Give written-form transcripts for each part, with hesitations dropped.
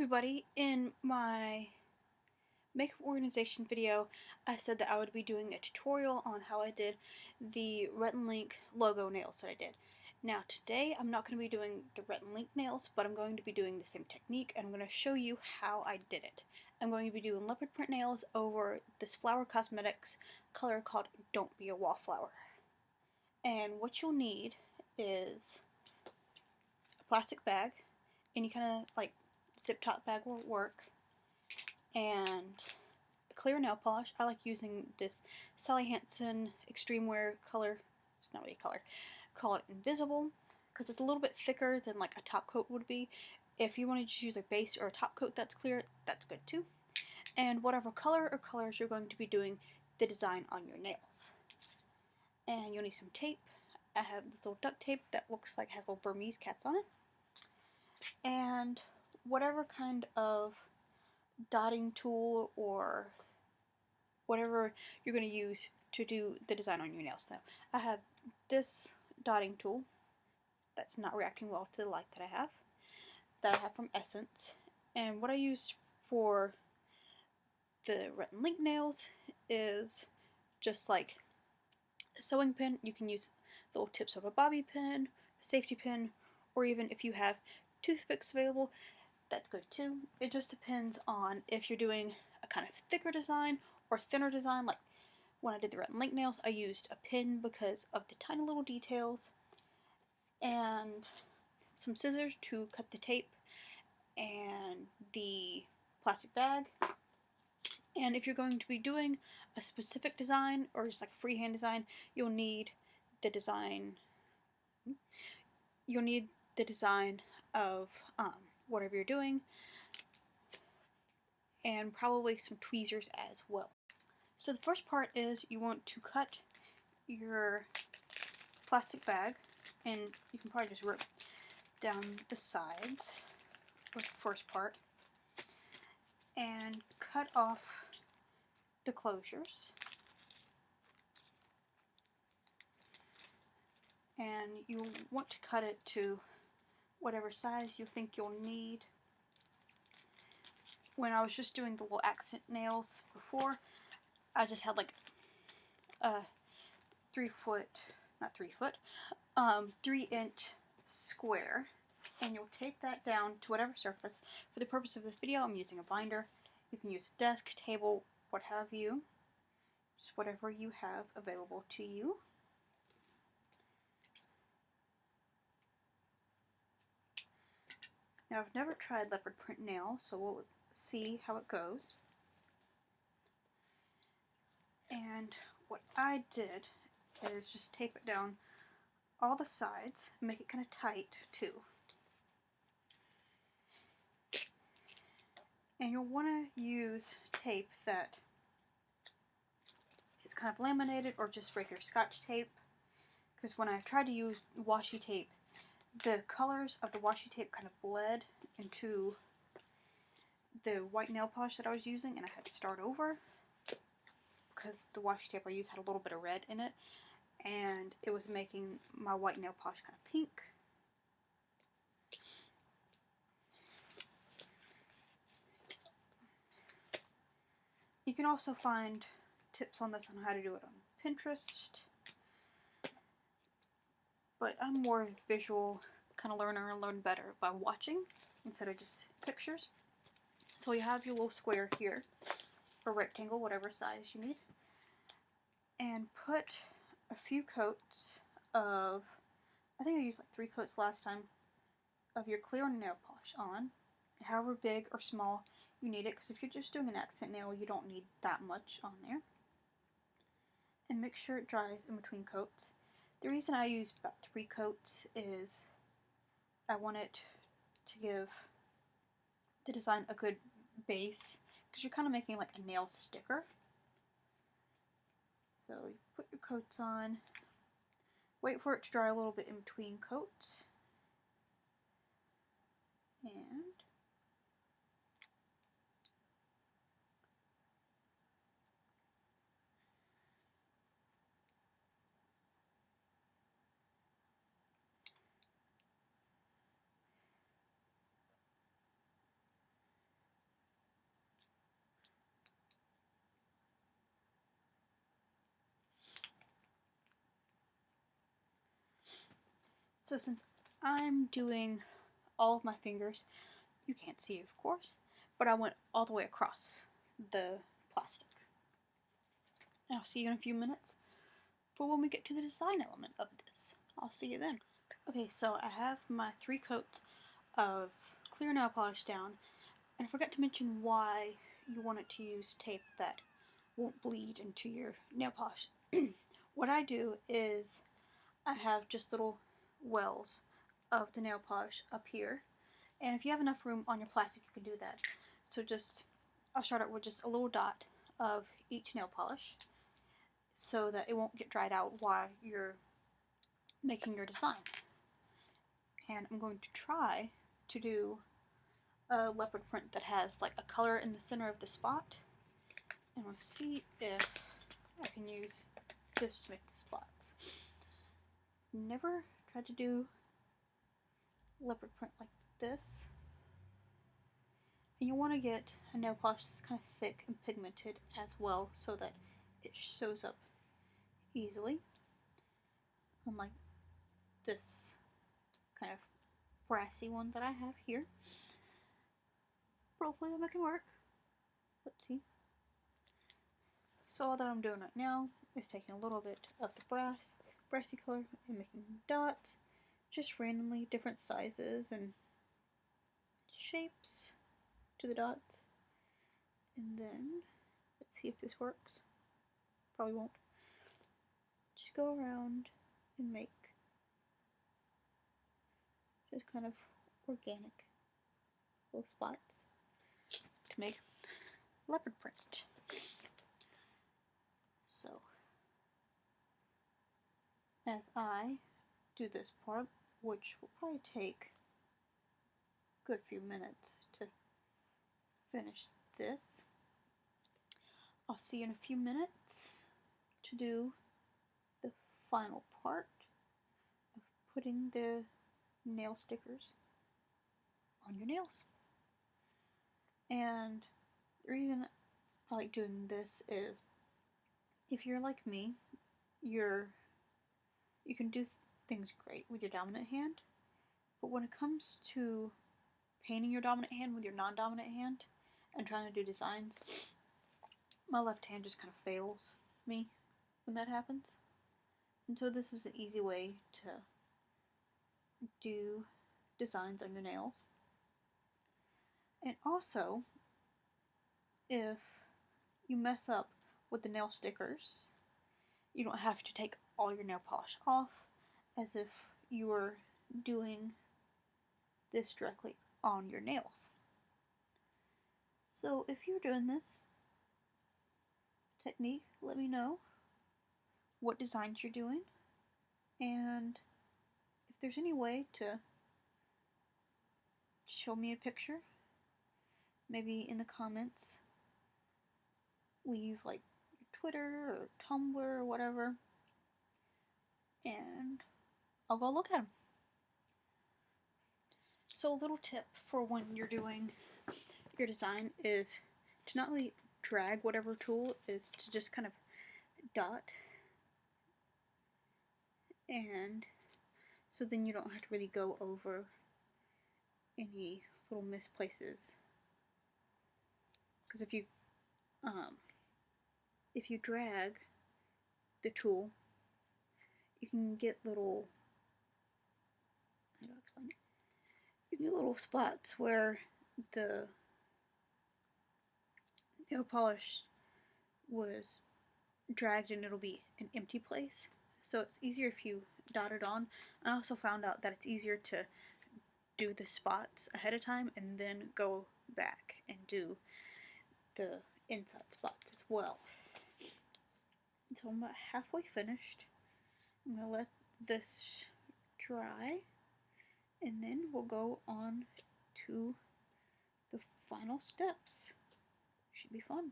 everybody, in my makeup organization video I said that I would be doing a tutorial on how I did the Rhett and Link logo nails that I did. Now today I'm not going to be doing the Rhett and Link nails, but I'm going to be doing the same technique and I'm going to show you how I did it. I'm going to be doing leopard print nails over this Flower Cosmetics color called Don't Be a Wallflower. And what you'll need is a plastic bag, any kind of like zip top bag will work, and a clear nail polish. I like using this Sally Hansen Extreme Wear color, it's not really a color, call it Invisible, because it's a little bit thicker than like a top coat would be. If you want to just use a base or a top coat that's clear, that's good too. And whatever color or colors you're going to be doing the design on your nails. And you'll need some tape. I have this little duct tape that looks like has little Burmese cats on it. And whatever kind of dotting tool or whatever you're going to use to do the design on your nails. Now, I have this dotting tool that's not reacting well to the light that I have from Essence. And what I use for the Rhett and Link nails is just like a sewing pin. You can use the little tips of a bobby pin, a safety pin, or even if you have toothpicks available, that's good too. It just depends on if you're doing a kind of thicker design or thinner design. Like when I did the Rhett and Link nails, I used a pin because of the tiny little details, and some scissors to cut the tape, and the plastic bag. And if you're going to be doing a specific design or just like a freehand design, you'll need the design. You'll need the design of whatever you're doing, and probably some tweezers as well. So the first part is you want to cut your plastic bag, and you can probably just rip down the sides with the first part and cut off the closures. And you want to cut it to whatever size you think you'll need. When I was just doing the little accent nails before, I just had like a 3 inch square, and you'll tape that down to whatever surface. For the purpose of this video, I'm using a binder. You can use a desk, table, what have you, just whatever you have available to you. Now, I've never tried leopard print nail, so we'll see how it goes. And what I did is just tape it down all the sides, make it kind of tight too. And you'll want to use tape that is kind of laminated or just regular Scotch tape, because when I tried to use washi tape, the colors of the washi tape kind of bled into the white nail polish that I was using, and I had to start over because the washi tape I used had a little bit of red in it, and it was making my white nail polish kind of pink. You can also find tips on this on how to do it on Pinterest, but I'm more of a visual kind of learner and learn better by watching instead of just pictures. So you have your little square here, or rectangle, whatever size you need, and put a few coats of, I think I used like 3 coats last time, of your clear nail polish on, however big or small you need it, because if you're just doing an accent nail, you don't need that much on there. And make sure it dries in between coats. The reason I use about 3 coats is I want it to give the design a good base, because you're kind of making like a nail sticker. So you put your coats on, wait for it to dry a little bit in between coats, and So since I'm doing all of my fingers, you can't see of course, but I went all the way across the plastic. And I'll see you in a few minutes for when we get to the design element of this. I'll see you then. Okay, so I have my 3 coats of clear nail polish down, and I forgot to mention why you wanted to use tape that won't bleed into your nail polish. What I do is I have just little wells of the nail polish up here, and if you have enough room on your plastic you can do that. So I'll start out with just a little dot of each nail polish so that it won't get dried out while you're making your design. And I'm going to try to do a leopard print that has like a color in the center of the spot, and we'll see if I can use this to make the spots. Never tried to do leopard print like this, and you want to get a nail polish that's kind of thick and pigmented as well so that it shows up easily, unlike this kind of brassy one that I have here. But hopefully it'll make it work. Let's see. So all that I'm doing right now is taking a little bit of the brassy color and making dots, just randomly different sizes and shapes to the dots. And then, let's see if this works. Probably won't. Just go around and make just kind of organic little spots to make leopard print. So, as I do this part, which will probably take a good few minutes to finish this, I'll see you in a few minutes to do the final part of putting the nail stickers on your nails. And the reason I like doing this is, if you're like me, you can do things great with your dominant hand, but when it comes to painting your dominant hand with your non-dominant hand and trying to do designs, my left hand just kind of fails me when that happens. And so this is an easy way to do designs on your nails. And also, if you mess up with the nail stickers, you don't have to take all your nail polish off as if you were doing this directly on your nails. So if you're doing this technique, let me know what designs you're doing, and if there's any way to show me a picture, maybe in the comments leave like Twitter or Tumblr or whatever, and I'll go look at them. So a little tip for when you're doing your design is to not really drag whatever tool, is to just kind of dot, and so then you don't have to really go over any little missed places. Because if you drag the tool, you can get little, how do I explain it? You can get little spots where the nail polish was dragged and it'll be an empty place. So it's easier if you dot it on. I also found out that it's easier to do the spots ahead of time and then go back and do the inside spots as well. So I'm about halfway finished. I'm going to let this dry, and then we'll go on to the final steps. Should be fun.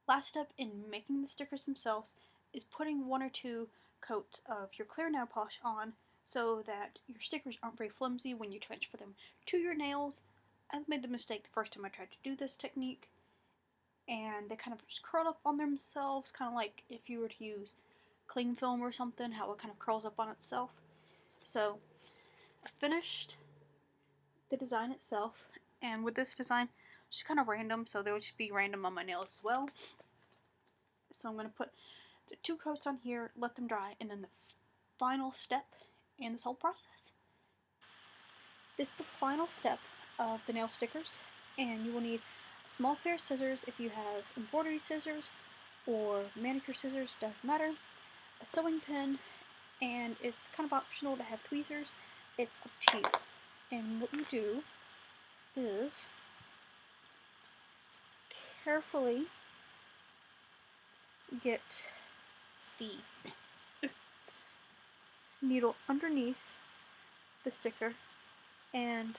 Last step in making the stickers themselves is putting 1 or 2 coats of your clear nail polish on so that your stickers aren't very flimsy when you transfer them to your nails. I made the mistake the first time I tried to do this technique, and they kind of just curl up on themselves, kind of like if you were to use cling film or something, how it kind of curls up on itself. So I finished the design itself, and with this design, it's just kind of random, so they would just be random on my nails as well. So I'm going to put the 2 coats on here, let them dry, and then the final step in this whole process. This is the final step of the nail stickers, and you will need a small pair of scissors if you have embroidery scissors or manicure scissors, doesn't matter, a sewing pin, and it's kind of optional to have tweezers. It's up to you. And what you do is carefully get the needle underneath the sticker and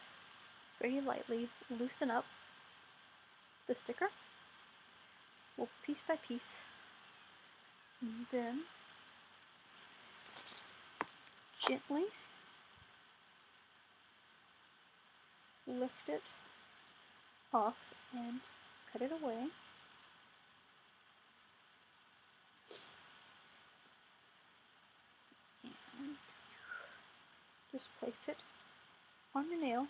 very lightly loosen up the sticker, well, piece by piece, and then gently lift it off and cut it away. And just place it on your nail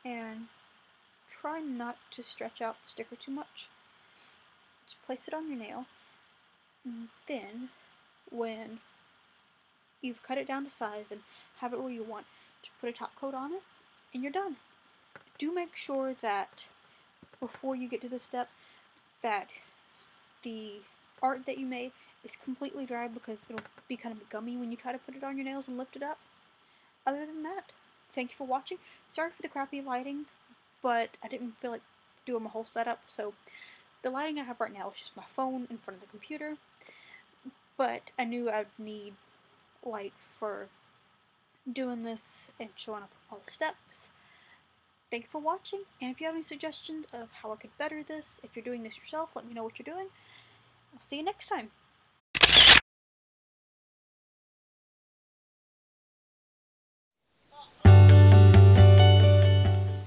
and try not to stretch out the sticker too much. Just place it on your nail, and then when you've cut it down to size and have it where you want, just put a top coat on it and you're done. Do make sure that before you get to this step that the art that you made is completely dry, because it'll be kind of gummy when you try to put it on your nails and lift it up. Other than that, thank you for watching. Sorry for the crappy lighting, but I didn't feel like doing my whole setup, so the lighting I have right now is just my phone in front of the computer, but I knew I'd need light for doing this and showing up all the steps. Thank you for watching, and if you have any suggestions of how I could better this, if you're doing this yourself, let me know what you're doing. I'll see you next time.